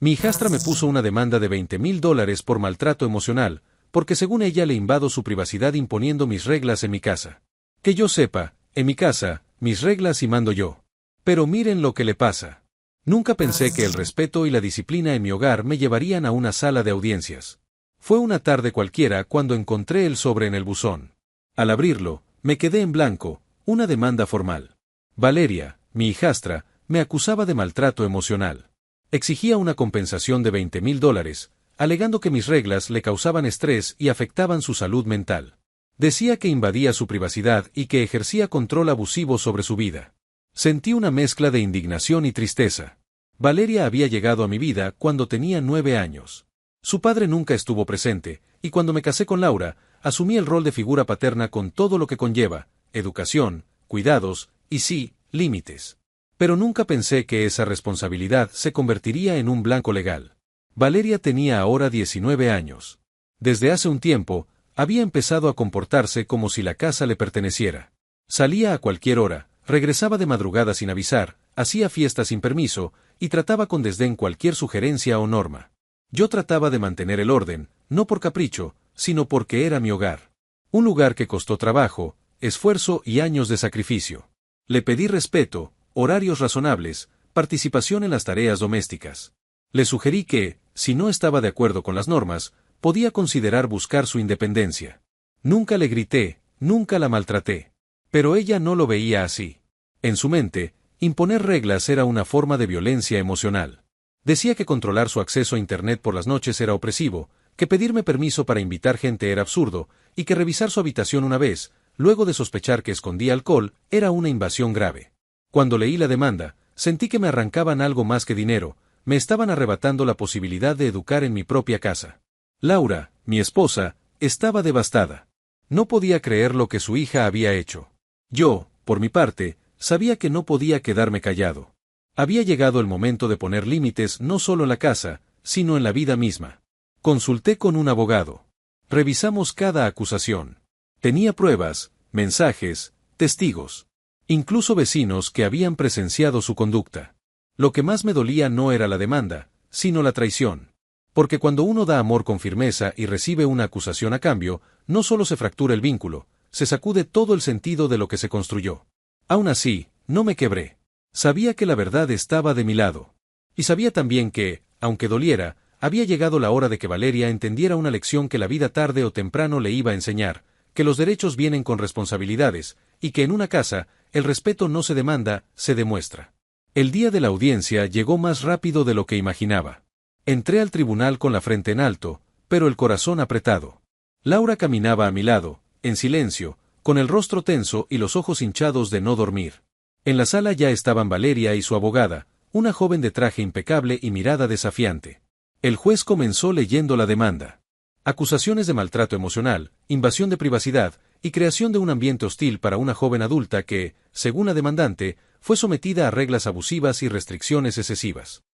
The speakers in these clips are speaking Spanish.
Mi hijastra me puso una demanda de $20,000 por maltrato emocional, porque según ella le invado su privacidad imponiendo mis reglas en mi casa. Que yo sepa, en mi casa, mis reglas y mando yo. Pero miren lo que le pasa. Nunca pensé que el respeto y la disciplina en mi hogar me llevarían a una sala de audiencias. Fue una tarde cualquiera cuando encontré el sobre en el buzón. Al abrirlo, me quedé en blanco, una demanda formal. Valeria, mi hijastra, me acusaba de maltrato emocional. Exigía una compensación de $20,000, alegando que mis reglas le causaban estrés y afectaban su salud mental. Decía que invadía su privacidad y que ejercía control abusivo sobre su vida. Sentí una mezcla de indignación y tristeza. Valeria había llegado a mi vida cuando tenía 9 años. Su padre nunca estuvo presente, y cuando me casé con Laura, asumí el rol de figura paterna con todo lo que conlleva, educación, cuidados, y sí, límites. Pero nunca pensé que esa responsabilidad se convertiría en un blanco legal. Valeria tenía ahora 19 años. Desde hace un tiempo, había empezado a comportarse como si la casa le perteneciera. Salía a cualquier hora, regresaba de madrugada sin avisar, hacía fiestas sin permiso, y trataba con desdén cualquier sugerencia o norma. Yo trataba de mantener el orden, no por capricho, sino porque era mi hogar. Un lugar que costó trabajo, esfuerzo y años de sacrificio. Le pedí respeto, horarios razonables, participación en las tareas domésticas. Le sugerí que, si no estaba de acuerdo con las normas, podía considerar buscar su independencia. Nunca le grité, nunca la maltraté. Pero ella no lo veía así. En su mente, imponer reglas era una forma de violencia emocional. Decía que controlar su acceso a Internet por las noches era opresivo, que pedirme permiso para invitar gente era absurdo, y que revisar su habitación una vez, luego de sospechar que escondía alcohol, era una invasión grave. Cuando leí la demanda, sentí que me arrancaban algo más que dinero, me estaban arrebatando la posibilidad de educar en mi propia casa. Laura, mi esposa, estaba devastada. No podía creer lo que su hija había hecho. Yo, por mi parte, sabía que no podía quedarme callado. Había llegado el momento de poner límites no solo en la casa, sino en la vida misma. Consulté con un abogado. Revisamos cada acusación. Tenía pruebas, mensajes, testigos. Incluso vecinos que habían presenciado su conducta. Lo que más me dolía no era la demanda, sino la traición. Porque cuando uno da amor con firmeza y recibe una acusación a cambio, no solo se fractura el vínculo, se sacude todo el sentido de lo que se construyó. Aún así, no me quebré. Sabía que la verdad estaba de mi lado. Y sabía también que, aunque doliera, había llegado la hora de que Valeria entendiera una lección que la vida tarde o temprano le iba a enseñar, que los derechos vienen con responsabilidades, y que en una casa, el respeto no se demanda, se demuestra. El día de la audiencia llegó más rápido de lo que imaginaba. Entré al tribunal con la frente en alto, pero el corazón apretado. Laura caminaba a mi lado, en silencio, con el rostro tenso y los ojos hinchados de no dormir. En la sala ya estaban Valeria y su abogada, una joven de traje impecable y mirada desafiante. El juez comenzó leyendo la demanda. Acusaciones de maltrato emocional, invasión de privacidad y creación de un ambiente hostil para una joven adulta que, según la demandante, fue sometida a reglas abusivas y restricciones excesivas.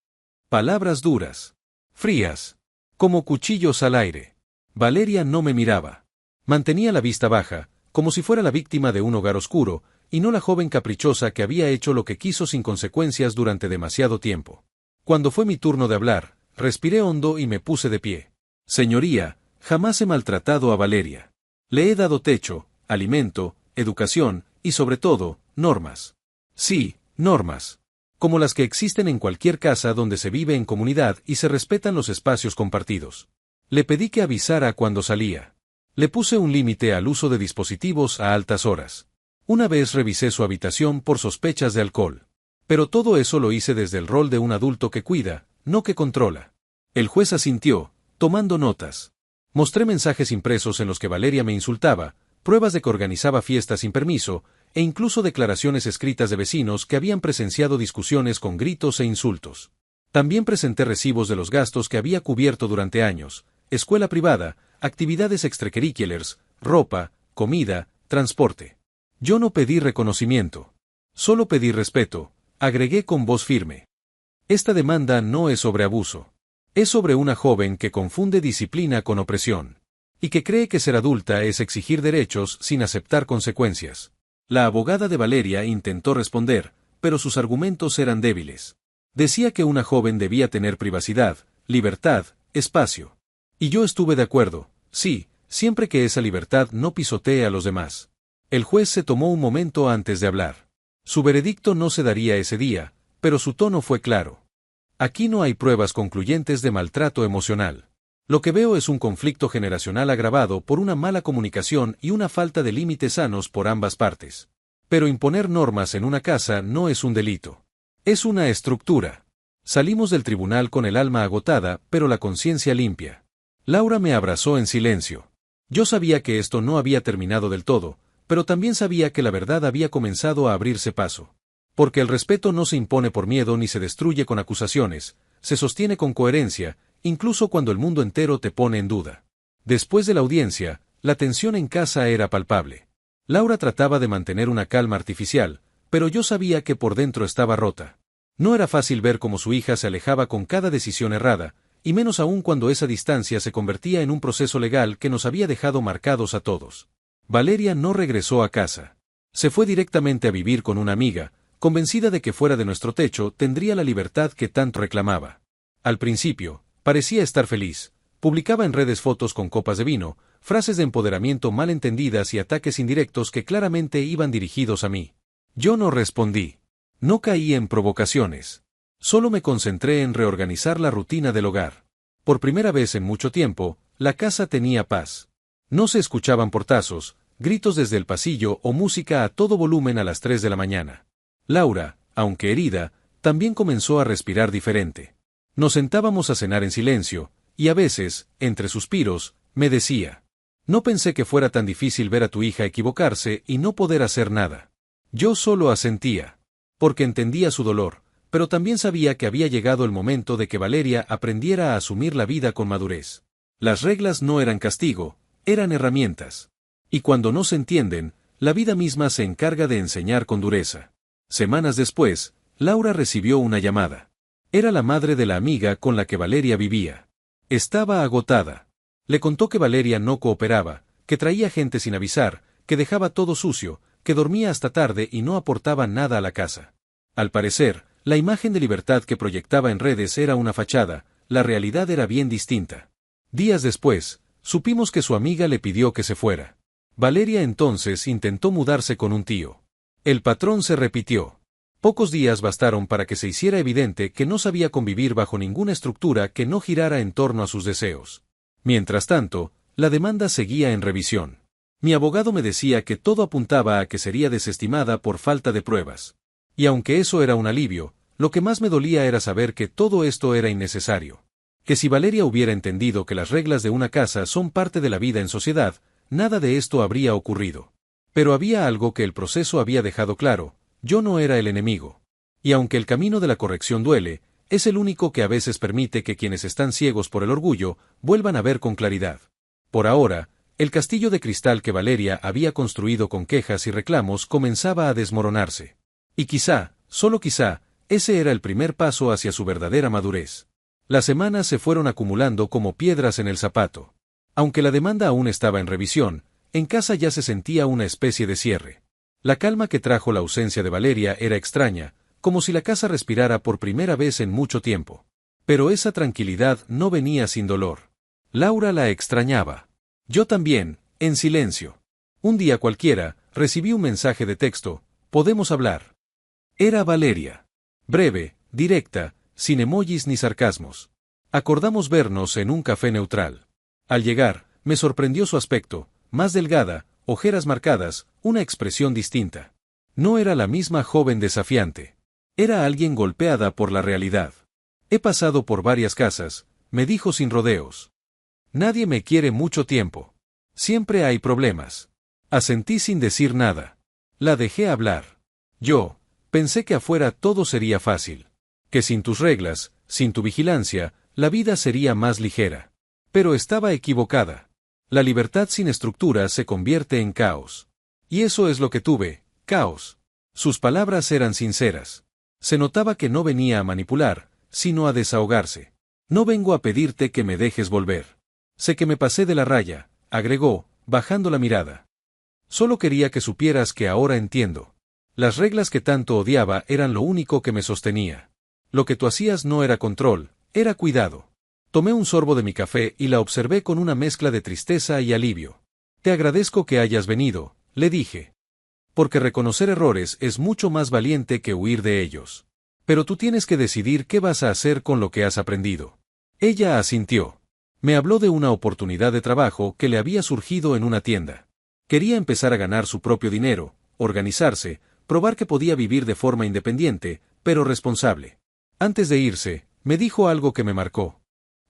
Palabras duras. Frías. Como cuchillos al aire. Valeria no me miraba. Mantenía la vista baja, como si fuera la víctima de un hogar oscuro, y no la joven caprichosa que había hecho lo que quiso sin consecuencias durante demasiado tiempo. Cuando fue mi turno de hablar, respiré hondo y me puse de pie. Señoría, jamás he maltratado a Valeria. Le he dado techo, alimento, educación, y sobre todo, normas. Sí, normas. Como las que existen en cualquier casa donde se vive en comunidad y se respetan los espacios compartidos. Le pedí que avisara cuando salía. Le puse un límite al uso de dispositivos a altas horas. Una vez revisé su habitación por sospechas de alcohol. Pero todo eso lo hice desde el rol de un adulto que cuida, no que controla. El juez asintió, tomando notas. Mostré mensajes impresos en los que Valeria me insultaba, pruebas de que organizaba fiestas sin permiso, e incluso declaraciones escritas de vecinos que habían presenciado discusiones con gritos e insultos. También presenté recibos de los gastos que había cubierto durante años, escuela privada, actividades extracurriculares, ropa, comida, transporte. Yo no pedí reconocimiento. Solo pedí respeto, agregué con voz firme. Esta demanda no es sobre abuso. Es sobre una joven que confunde disciplina con opresión. Y que cree que ser adulta es exigir derechos sin aceptar consecuencias. La abogada de Valeria intentó responder, pero sus argumentos eran débiles. Decía que una joven debía tener privacidad, libertad, espacio. Y yo estuve de acuerdo, sí, siempre que esa libertad no pisotee a los demás. El juez se tomó un momento antes de hablar. Su veredicto no se daría ese día, pero su tono fue claro. Aquí no hay pruebas concluyentes de maltrato emocional. Lo que veo es un conflicto generacional agravado por una mala comunicación y una falta de límites sanos por ambas partes. Pero imponer normas en una casa no es un delito. Es una estructura. Salimos del tribunal con el alma agotada, pero la conciencia limpia. Laura me abrazó en silencio. Yo sabía que esto no había terminado del todo, pero también sabía que la verdad había comenzado a abrirse paso. Porque el respeto no se impone por miedo ni se destruye con acusaciones, se sostiene con coherencia, incluso cuando el mundo entero te pone en duda. Después de la audiencia, la tensión en casa era palpable. Laura trataba de mantener una calma artificial, pero yo sabía que por dentro estaba rota. No era fácil ver cómo su hija se alejaba con cada decisión errada, y menos aún cuando esa distancia se convertía en un proceso legal que nos había dejado marcados a todos. Valeria no regresó a casa. Se fue directamente a vivir con una amiga, convencida de que fuera de nuestro techo tendría la libertad que tanto reclamaba. Al principio, parecía estar feliz. Publicaba en redes fotos con copas de vino, frases de empoderamiento mal entendidas y ataques indirectos que claramente iban dirigidos a mí. Yo no respondí. No caí en provocaciones. Solo me concentré en reorganizar la rutina del hogar. Por primera vez en mucho tiempo, la casa tenía paz. No se escuchaban portazos, gritos desde el pasillo o música a todo volumen a las 3 de la mañana. Laura, aunque herida, también comenzó a respirar diferente. Nos sentábamos a cenar en silencio, y a veces, entre suspiros, me decía: no pensé que fuera tan difícil ver a tu hija equivocarse y no poder hacer nada. Yo solo asentía. Porque entendía su dolor, pero también sabía que había llegado el momento de que Valeria aprendiera a asumir la vida con madurez. Las reglas no eran castigo, eran herramientas. Y cuando no se entienden, la vida misma se encarga de enseñar con dureza. Semanas después, Laura recibió una llamada. Era la madre de la amiga con la que Valeria vivía. Estaba agotada. Le contó que Valeria no cooperaba, que traía gente sin avisar, que dejaba todo sucio, que dormía hasta tarde y no aportaba nada a la casa. Al parecer, la imagen de libertad que proyectaba en redes era una fachada, la realidad era bien distinta. Días después, supimos que su amiga le pidió que se fuera. Valeria entonces intentó mudarse con un tío. El patrón se repitió. Pocos días bastaron para que se hiciera evidente que no sabía convivir bajo ninguna estructura que no girara en torno a sus deseos. Mientras tanto, la demanda seguía en revisión. Mi abogado me decía que todo apuntaba a que sería desestimada por falta de pruebas. Y aunque eso era un alivio, lo que más me dolía era saber que todo esto era innecesario. Que si Valeria hubiera entendido que las reglas de una casa son parte de la vida en sociedad, nada de esto habría ocurrido. Pero había algo que el proceso había dejado claro: yo no era el enemigo. Y aunque el camino de la corrección duele, es el único que a veces permite que quienes están ciegos por el orgullo, vuelvan a ver con claridad. Por ahora, el castillo de cristal que Valeria había construido con quejas y reclamos comenzaba a desmoronarse. Y quizá, solo quizá, ese era el primer paso hacia su verdadera madurez. Las semanas se fueron acumulando como piedras en el zapato. Aunque la demanda aún estaba en revisión, en casa ya se sentía una especie de cierre. La calma que trajo la ausencia de Valeria era extraña, como si la casa respirara por primera vez en mucho tiempo. Pero esa tranquilidad no venía sin dolor. Laura la extrañaba. Yo también, en silencio. Un día cualquiera, recibí un mensaje de texto: ¿podemos hablar? Era Valeria. Breve, directa, sin emojis ni sarcasmos. Acordamos vernos en un café neutral. Al llegar, me sorprendió su aspecto: más delgada, ojeras marcadas, una expresión distinta. No era la misma joven desafiante. Era alguien golpeada por la realidad. He pasado por varias casas, me dijo sin rodeos. Nadie me quiere mucho tiempo. Siempre hay problemas. Asentí sin decir nada. La dejé hablar. Yo pensé que afuera todo sería fácil. Que sin tus reglas, sin tu vigilancia, la vida sería más ligera. Pero estaba equivocada. La libertad sin estructura se convierte en caos. Y eso es lo que tuve: caos. Sus palabras eran sinceras. Se notaba que no venía a manipular, sino a desahogarse. No vengo a pedirte que me dejes volver. Sé que me pasé de la raya, agregó, bajando la mirada. Solo quería que supieras que ahora entiendo. Las reglas que tanto odiaba eran lo único que me sostenía. Lo que tú hacías no era control, era cuidado. Tomé un sorbo de mi café y la observé con una mezcla de tristeza y alivio. Te agradezco que hayas venido, le dije. Porque reconocer errores es mucho más valiente que huir de ellos. Pero tú tienes que decidir qué vas a hacer con lo que has aprendido. Ella asintió. Me habló de una oportunidad de trabajo que le había surgido en una tienda. Quería empezar a ganar su propio dinero, organizarse, probar que podía vivir de forma independiente, pero responsable. Antes de irse, me dijo algo que me marcó.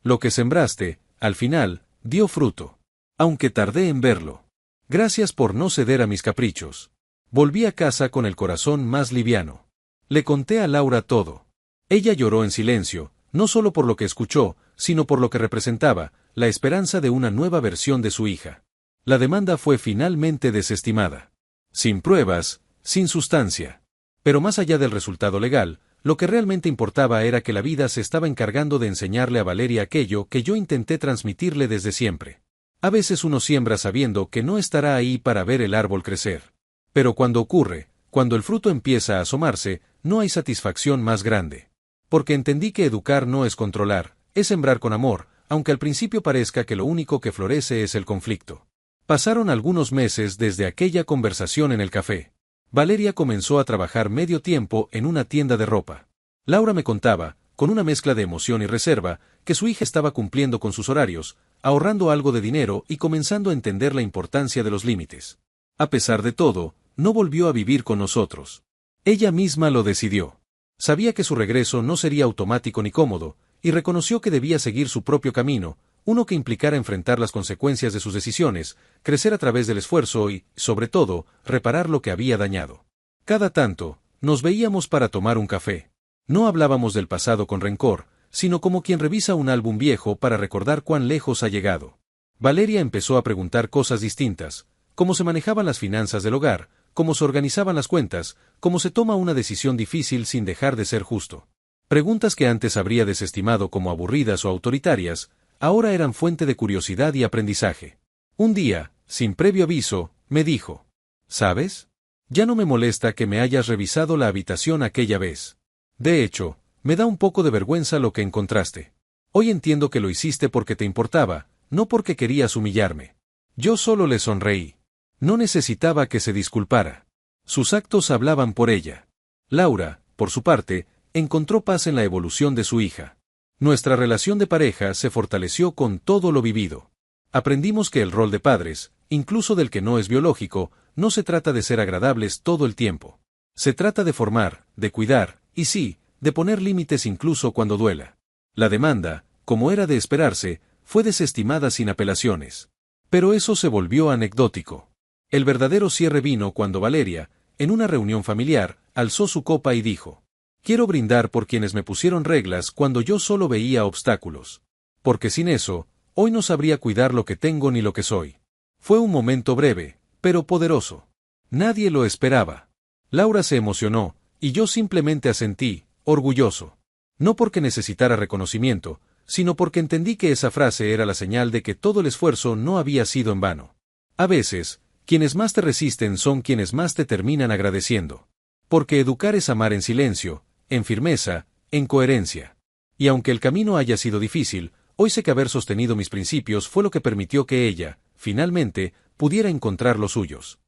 Lo que sembraste, al final, dio fruto. Aunque tardé en verlo. Gracias por no ceder a mis caprichos. Volví a casa con el corazón más liviano. Le conté a Laura todo. Ella lloró en silencio, no solo por lo que escuchó, sino por lo que representaba, la esperanza de una nueva versión de su hija. La demanda fue finalmente desestimada. Sin pruebas, sin sustancia. Pero más allá del resultado legal, lo que realmente importaba era que la vida se estaba encargando de enseñarle a Valeria aquello que yo intenté transmitirle desde siempre. A veces uno siembra sabiendo que no estará ahí para ver el árbol crecer. Pero cuando ocurre, cuando el fruto empieza a asomarse, no hay satisfacción más grande. Porque entendí que educar no es controlar, es sembrar con amor, aunque al principio parezca que lo único que florece es el conflicto. Pasaron algunos meses desde aquella conversación en el café. Valeria comenzó a trabajar medio tiempo en una tienda de ropa. Laura me contaba, con una mezcla de emoción y reserva, que su hija estaba cumpliendo con sus horarios, ahorrando algo de dinero y comenzando a entender la importancia de los límites. A pesar de todo, no volvió a vivir con nosotros. Ella misma lo decidió. Sabía que su regreso no sería automático ni cómodo, y reconoció que debía seguir su propio camino, uno que implicara enfrentar las consecuencias de sus decisiones, crecer a través del esfuerzo y, sobre todo, reparar lo que había dañado. Cada tanto, nos veíamos para tomar un café. No hablábamos del pasado con rencor, sino como quien revisa un álbum viejo para recordar cuán lejos ha llegado. Valeria empezó a preguntar cosas distintas, cómo se manejaban las finanzas del hogar, cómo se organizaban las cuentas, cómo se toma una decisión difícil sin dejar de ser justo. Preguntas que antes habría desestimado como aburridas o autoritarias, ahora eran fuente de curiosidad y aprendizaje. Un día, sin previo aviso, me dijo: ¿sabes? Ya no me molesta que me hayas revisado la habitación aquella vez. De hecho, me da un poco de vergüenza lo que encontraste. Hoy entiendo que lo hiciste porque te importaba, no porque querías humillarme. Yo solo le sonreí. No necesitaba que se disculpara. Sus actos hablaban por ella. Laura, por su parte, encontró paz en la evolución de su hija. Nuestra relación de pareja se fortaleció con todo lo vivido. Aprendimos que el rol de padres, incluso del que no es biológico, no se trata de ser agradables todo el tiempo. Se trata de formar, de cuidar, y sí, de poner límites incluso cuando duela. La demanda, como era de esperarse, fue desestimada sin apelaciones. Pero eso se volvió anecdótico. El verdadero cierre vino cuando Valeria, en una reunión familiar, alzó su copa y dijo: quiero brindar por quienes me pusieron reglas cuando yo solo veía obstáculos. Porque sin eso, hoy no sabría cuidar lo que tengo ni lo que soy. Fue un momento breve, pero poderoso. Nadie lo esperaba. Laura se emocionó, y yo simplemente asentí, orgulloso. No porque necesitara reconocimiento, sino porque entendí que esa frase era la señal de que todo el esfuerzo no había sido en vano. A veces, quienes más te resisten son quienes más te terminan agradeciendo. Porque educar es amar en silencio, en firmeza, en coherencia. Y aunque el camino haya sido difícil, hoy sé que haber sostenido mis principios fue lo que permitió que ella, finalmente, pudiera encontrar los suyos.